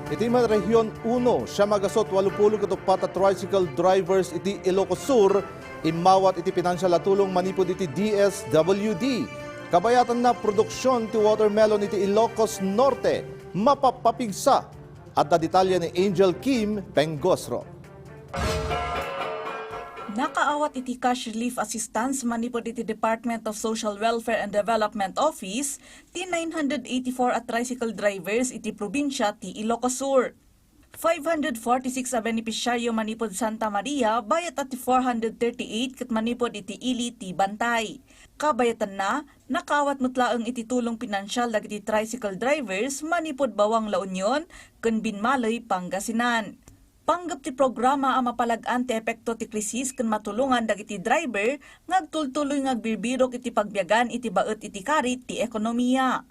Iti man Rehiyon 1, siya magasot 80 katupat at tricycle drivers iti Ilocos Sur, imawat iti pinansyal at tulong manipod iti DSWD. Kabayatan na produksyon ti watermelon iti Ilocos Norte, mapapapigsa. At na detalye ni Angel Kim Pengosro. Nakaawat iti cash relief assistance manipod iti Department of Social Welfare and Development Office ti 984 at tricycle drivers iti probinsya ti Ilocos Sur. 546 a benepisyaryo manipod Santa Maria bayat at 438 ket manipod iti Ili ti Bantay. Kabayatan na nakaawat mutlaeng iti tulong pinansyal dagiti tricycle drivers manipod Bawang La Union ken Binmaloy, Pangasinan. Panggap ti programa ang mapalag-an ti epekto ti krisis ken matulungan dagiti driver ngagtultuloy ngagbirbirok iti pagbiyagan iti baet iti karit ti ekonomiya.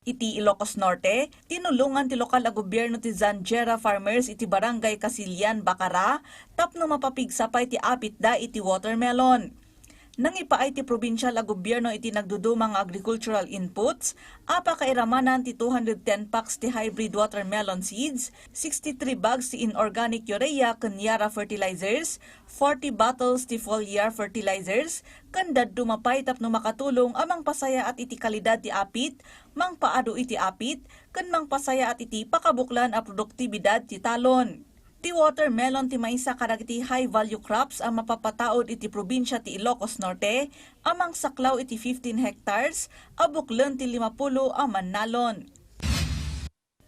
Iti Ilocos Norte, tinulungan ti lokal a gobyerno ti Zanjera Farmers iti Barangay Casilian, Bacara tapno mapapigsa pa iti apit da iti watermelon. Nang ipaay ti provincial a gobyerno iti nagdudumang agricultural inputs, apakairamanan ti 210 packs ti hybrid watermelon seeds, 63 bags ti inorganic urea ken Yara fertilizers, 40 bottles ti foliar fertilizers, ken dadto mapay tapno makatulong amang pasaya at iti kalidad ti apit, mangpaado iti apit, ken mangpasaya at iti pakabuklan a produktibidad ti talon. Ti watermelon ti maysa kadagiti high-value crops ang mapapataod iti probinsya ti Ilocos Norte, amang saklaw iti 15 hectares, abuklen ti 50 a mannalon.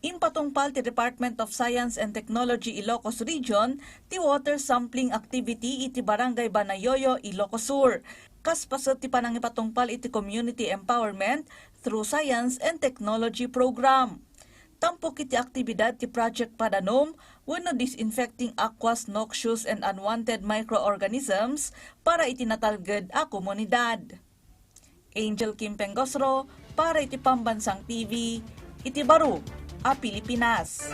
Impatungpal ti Department of Science and Technology Ilocos Region, ti water sampling activity iti Barangay Banayoyo, Ilocos Sur. Kaspasot ti panangipatungpal iti community empowerment through Science and Technology Program. Tampok iti aktibidad ti Project Padanom wenno disinfecting aqueous, noxious and unwanted microorganisms para iti natalged a komunidad. Angel Kim Pengosro para iti Pambansang TV, iti Baro, a Pilipinas.